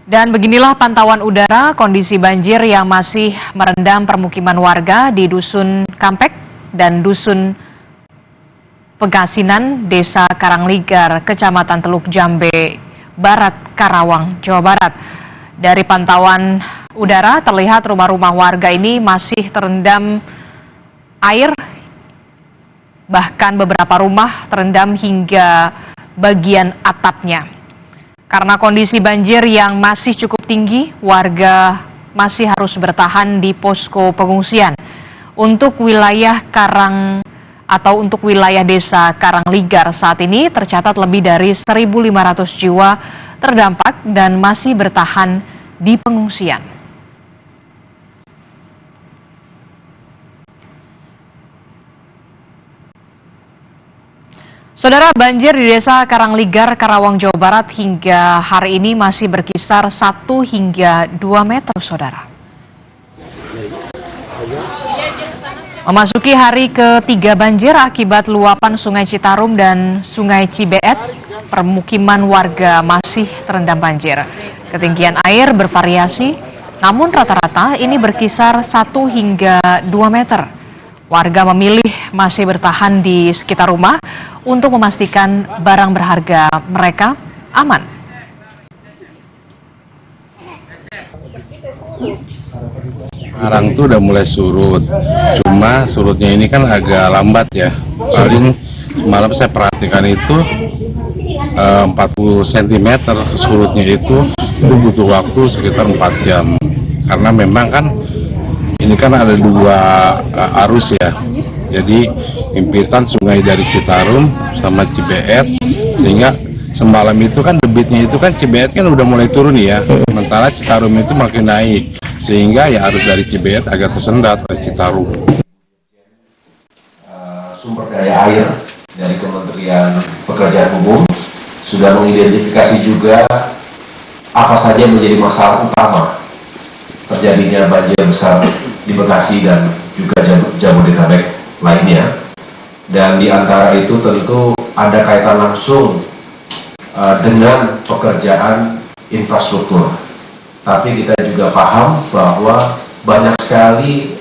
Dan beginilah pantauan udara kondisi banjir yang masih merendam permukiman warga di Dusun Kampek dan Dusun Pegasinan, Desa Karangligar, Kecamatan Teluk Jambe Barat, Karawang, Jawa Barat. Dari pantauan udara terlihat rumah-rumah warga ini masih terendam air, bahkan beberapa rumah terendam hingga bagian atapnya. Karena kondisi banjir yang masih cukup tinggi, warga masih harus bertahan di posko pengungsian. Untuk wilayah untuk wilayah Desa Karangligar saat ini tercatat lebih dari 1.500 jiwa terdampak dan masih bertahan di pengungsian. Saudara, banjir di Desa Karangligar, Karawang, Jawa Barat hingga hari ini masih berkisar 1 hingga 2 meter, saudara. Memasuki hari ketiga banjir akibat luapan Sungai Citarum dan Sungai Cibeet, permukiman warga masih terendam banjir. Ketinggian air bervariasi, namun rata-rata ini berkisar 1 hingga 2 meter. Warga memilih masih bertahan di sekitar rumah untuk memastikan barang berharga mereka aman. Sekarang tuh udah mulai surut, cuma surutnya ini kan agak lambat ya. Paling semalam saya perhatikan itu 40 cm surutnya itu butuh waktu sekitar 4 jam. Karena memang kan ini kan ada 2 arus ya. Jadi impitan sungai dari Citarum sama Cibeet, sehingga semalam itu kan debitnya itu kan Cibeet kan udah mulai turun ya, sementara Citarum itu makin naik, sehingga ya arus dari Cibeet agak tersendat oleh Citarum. Sumber daya air dari Kementerian Pekerjaan Umum sudah mengidentifikasi juga apa saja menjadi masalah utama terjadinya banjir besar di Bekasi dan juga Jabodetabek lainnya, dan di antara itu tentu ada kaitan langsung dengan pekerjaan infrastruktur. Tapi kita juga paham bahwa banyak sekali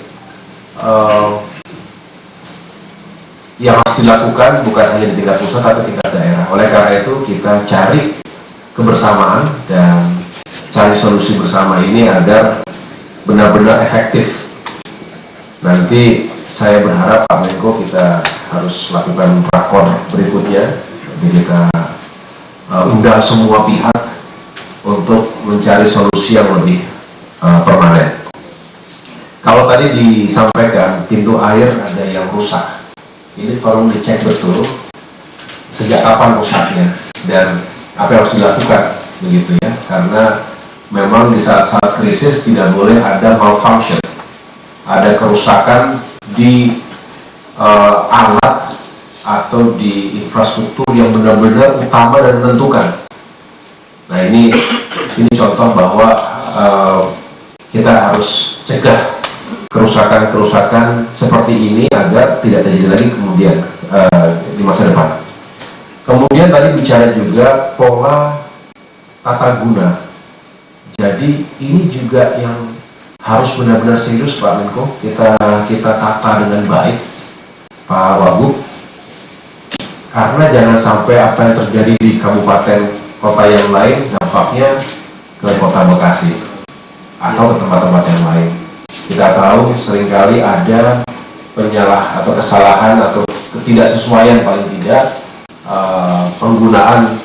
yang harus dilakukan bukan hanya di tingkat pusat tapi tingkat daerah. Oleh karena itu kita cari kebersamaan dan cari solusi bersama ini agar benar-benar efektif. Nanti saya berharap Pak Menko kita harus lakukan rakor berikutnya, kita undang semua pihak untuk mencari solusi yang lebih permanen. Kalau tadi disampaikan pintu air ada yang rusak, ini tolong dicek betul sejak kapan rusaknya dan apa yang harus dilakukan, begitu ya, karena memang di saat-saat krisis tidak boleh ada malfunction, ada kerusakan di alat atau di infrastruktur yang benar-benar utama dan menentukan. Nah ini contoh bahwa kita harus cegah kerusakan-kerusakan seperti ini agar tidak terjadi lagi kemudian di masa depan. Kemudian tadi bicara juga pola tata guna. Jadi ini juga yang harus benar-benar serius Pak Menko, kita tata dengan baik Pak Wagub, karena jangan sampai apa yang terjadi di kabupaten kota yang lain dampaknya ke kota Bekasi atau ke tempat-tempat yang lain. Kita tahu seringkali ada penyalah atau kesalahan atau ketidaksesuaian paling tidak penggunaan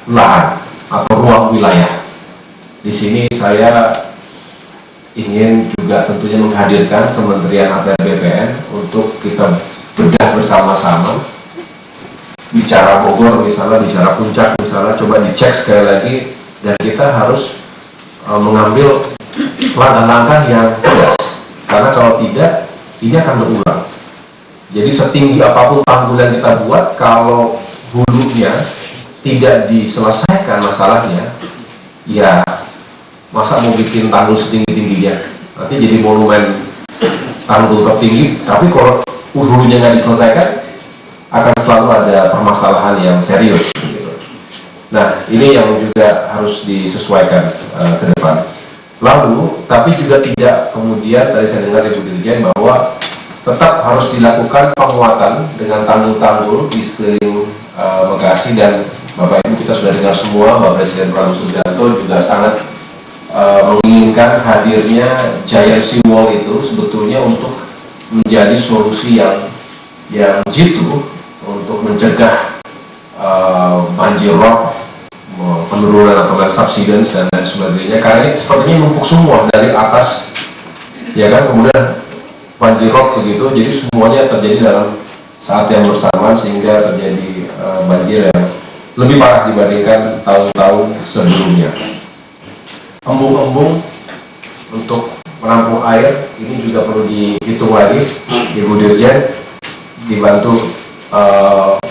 lahan atau ruang wilayah. Di sini saya ingin juga tentunya menghadirkan Kementerian ATR BPN untuk kita bedah bersama-sama. Bicara Bogor misalnya, bicara Puncak misalnya, coba dicek sekali lagi, dan kita harus mengambil langkah-langkah yang tegas, karena kalau tidak, ini akan berulang. Jadi setinggi apapun tanggul yang kita buat, kalau hulunya tidak diselesaikan masalahnya, ya masa mau bikin tanggul setinggi-tingginya, nanti jadi monumen tanggul tertinggi, tapi kalau hulunya nggak diselesaikan, akan selalu ada permasalahan yang serius. Nah, ini yang juga harus disesuaikan ke depan. Lalu, tapi juga tidak kemudian, tadi saya dengar Ibu Dirjen bahwa tetap harus dilakukan penguatan dengan tanggul-tanggul di sekeliling Bekasi, dan Bapak Ibu kita sudah dengar semua, Bapak Presiden Prabowo Subianto juga sangat menginginkan hadirnya giant seawall itu sebetulnya untuk menjadi solusi yang jitu untuk mencegah banjir rob, penurunan atau land subsidence dan lain sebagainya, karena ini sepertinya numpuk semua dari atas, ya kan, kemudian banjir rob begitu, jadi semuanya terjadi dalam saat yang bersamaan sehingga terjadi banjir yang lebih parah dibandingkan tahun-tahun sebelumnya. Embung-embung untuk menampung air ini juga perlu dihitung lagi, Ibu Dirjen dibantu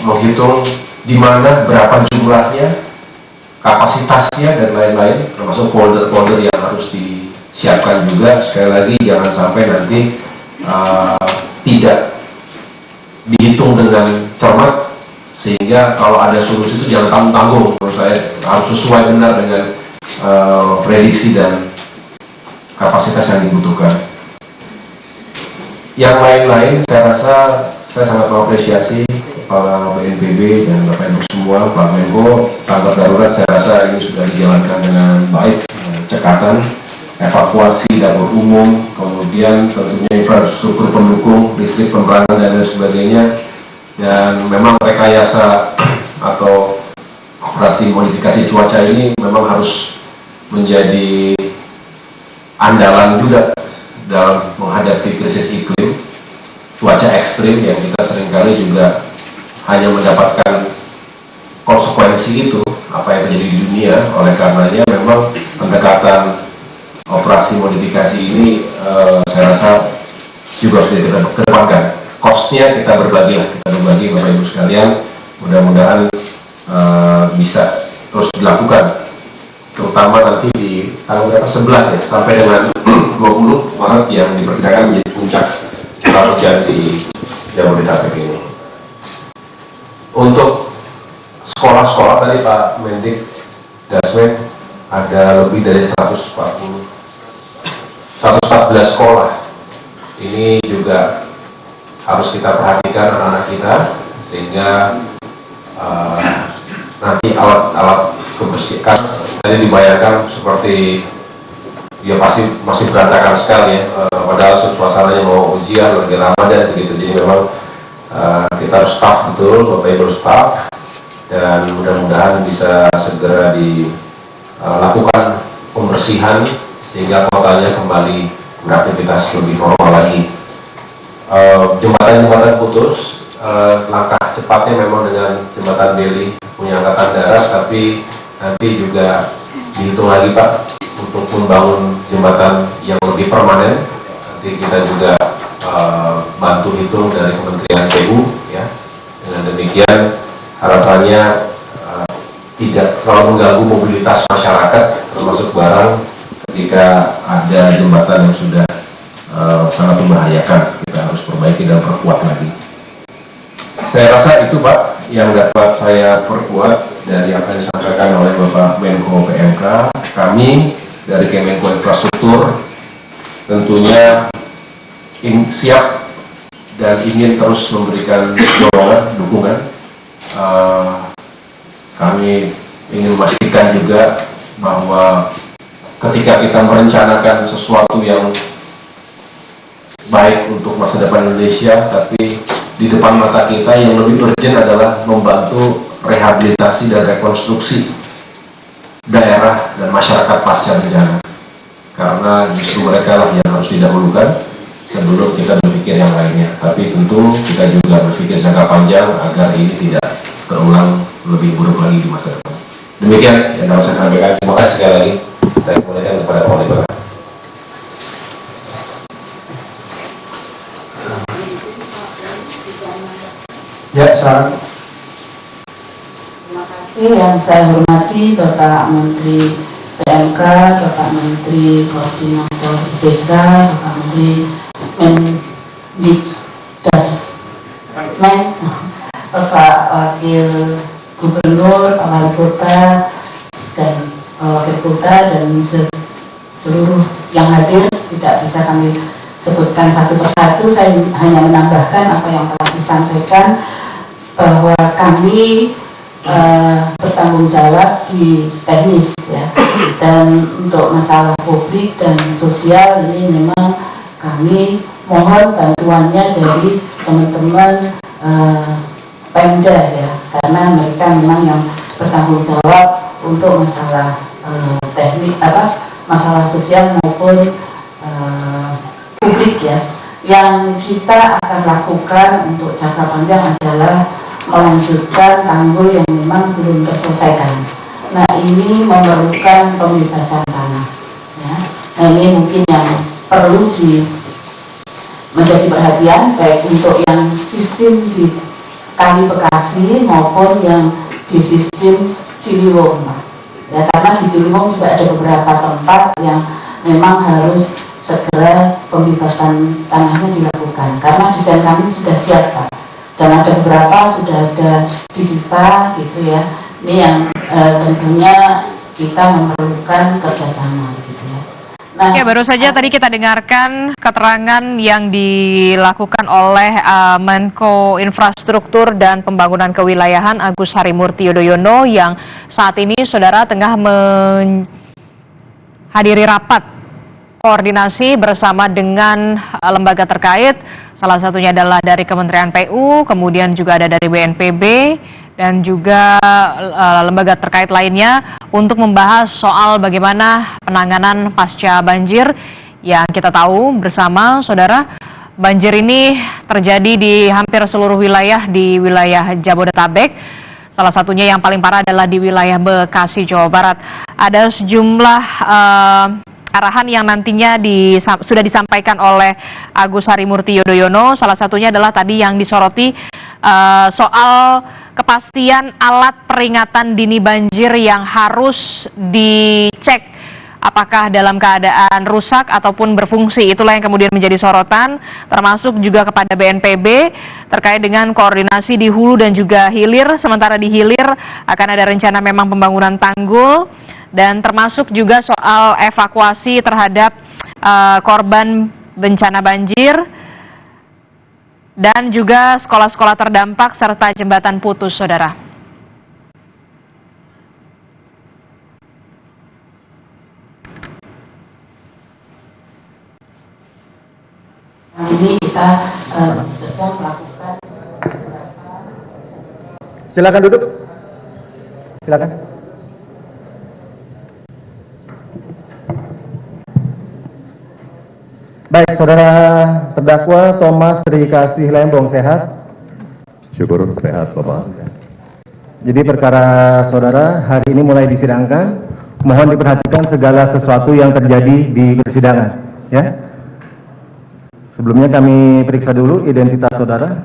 menghitung di mana, berapa jumlahnya, kapasitasnya dan lain-lain, termasuk polder-polder yang harus disiapkan juga. Sekali lagi jangan sampai nanti tidak dihitung dengan cermat, sehingga kalau ada solusi itu jangan tanggung-tanggung. Menurut saya harus sesuai benar dengan prediksi dan kapasitas yang dibutuhkan. Yang lain-lain saya rasa saya sangat mengapresiasi Kepala BNPB dan Bapak Ibu semua, Pak Menko. Tanggap darurat saya rasa ini sudah dijalankan dengan baik, cekatan, evakuasi dapur umum, kemudian tentunya infrastruktur pendukung, listrik, penerangan dan lain sebagainya. Dan memang rekayasa atau operasi modifikasi cuaca ini memang harus menjadi andalan juga dalam menghadapi krisis iklim, cuaca ekstrim yang kita seringkali juga hanya mendapatkan konsekuensi itu apa yang terjadi di dunia. Oleh karenanya memang pendekatan operasi modifikasi ini saya rasa juga sudah kita kedepankan. Cost-nya kita berbagi Bapak Ibu sekalian, mudah-mudahan bisa terus dilakukan, terutama nanti di tanggal berapa, 11 ya, sampai dengan 20 Maret yang diperkirakan menjadi puncak curah hujan di Jabodetabek ini. Untuk sekolah-sekolah tadi Pak Mendik Dasmen ada lebih dari 114 sekolah. Ini juga harus kita perhatikan anak-anak kita, sehingga nanti alat-alat kebersihan tadi dibayangkan seperti ya pasti masih berantakan sekali ya, padahal suasananya mau ujian lagi Ramadan begitu. Jadi memang kita harus staff betul, Bapak Ibu staff, dan mudah-mudahan bisa segera dilakukan pembersihan sehingga kotanya kembali beraktivitas lebih normal lagi. Jembatan-jembatan putus, langkah cepatnya memang dengan jembatan Deli punya angkatan darat, tapi nanti juga dihitung lagi Pak untuk membangun jembatan yang lebih permanen. Nanti kita juga bantu hitung dari Kementerian PU ya. Dengan demikian harapannya tidak terlalu mengganggu mobilitas masyarakat termasuk barang ketika ada jembatan yang sudah sangat membahayakan. Kita harus perbaiki dan perkuat lagi. Saya rasa itu Pak yang dapat saya perkuat dari apa yang disampaikan oleh Bapak Menko PMK. Kami dari Kemenko Infrastruktur tentunya siap dan ingin terus memberikan dukungan. Kami ingin memastikan juga bahwa ketika kita merencanakan sesuatu yang baik untuk masa depan Indonesia, tapi di depan mata kita yang lebih urgent adalah membantu rehabilitasi dan rekonstruksi daerah dan masyarakat pasca bencana, karena justru mereka lah yang harus didahulukan sebelum kita berpikir yang lainnya. Tapi tentu kita juga berpikir jangka panjang agar ini tidak terulang lebih buruk lagi di masa depan. Demikian yang dapat saya sampaikan. Terima kasih sekali lagi. Saya kembalikan kepada Pak Wali Kota. Ya, salam. Terima kasih yang saya hormati Bapak Menteri PMK, Bapak Menteri Koordinator JK, Bapak Menteri Mendikbudristek, Bapak Wakil Gubernur, Pak Wali Kota, dan Wakil Kota, dan seluruh yang hadir tidak bisa kami sebutkan satu persatu. Saya hanya menambahkan apa yang telah disampaikan, bahwa kami bertanggung jawab di teknis ya, dan untuk masalah publik dan sosial ini memang kami mohon bantuannya dari teman-teman Pemda ya, karena mereka memang yang bertanggung jawab untuk masalah teknik masalah sosial maupun publik ya. Yang kita akan lakukan untuk jangka panjang adalah melanjutkan tanggul yang memang belum terselesaikan. Nah, ini memerlukan pembebasan tanah ya. Nah, ini mungkin yang perlu menjadi perhatian, baik untuk yang sistem di Kali Bekasi maupun yang di sistem Ciliwung ya, karena di Ciliwung juga ada beberapa tempat yang memang harus segera pembebasan tanahnya dilakukan, karena desain kami sudah siap Pak, dan ada beberapa sudah ada di DIPA gitu ya. Ini yang tentunya kita memerlukan kerjasama gitu ya. Nah, ya, baru saja tadi kita dengarkan keterangan yang dilakukan oleh Menko Infrastruktur dan Pembangunan Kewilayahan Agus Harimurti Yudhoyono yang saat ini saudara tengah menghadiri rapat koordinasi bersama dengan lembaga terkait, salah satunya adalah dari Kementerian PU, kemudian juga ada dari BNPB dan juga lembaga terkait lainnya untuk membahas soal bagaimana penanganan pasca banjir yang kita tahu bersama saudara. Banjir ini terjadi di hampir seluruh wilayah di wilayah Jabodetabek. Salah satunya yang paling parah adalah di wilayah Bekasi, Jawa Barat. Ada sejumlah arahan yang nantinya sudah disampaikan oleh Agus Harimurti Yudhoyono. Salah satunya adalah tadi yang disoroti soal kepastian alat peringatan dini banjir yang harus dicek apakah dalam keadaan rusak ataupun berfungsi. Itulah yang kemudian menjadi sorotan, termasuk juga kepada BNPB terkait dengan koordinasi di hulu dan juga hilir. Sementara di hilir akan ada rencana memang pembangunan tanggul, dan termasuk juga soal evakuasi terhadap korban bencana banjir, dan juga sekolah-sekolah terdampak serta jembatan putus, saudara. Ini kita sedang melakukan. Silakan duduk. Silakan. Baik, saudara terdakwa Thomas Trikasih Lembong, sehat? Syukur sehat, Bapak. Jadi perkara saudara hari ini mulai disidangkan. Mohon diperhatikan segala sesuatu yang terjadi di persidangan, ya. Sebelumnya kami periksa dulu identitas saudara.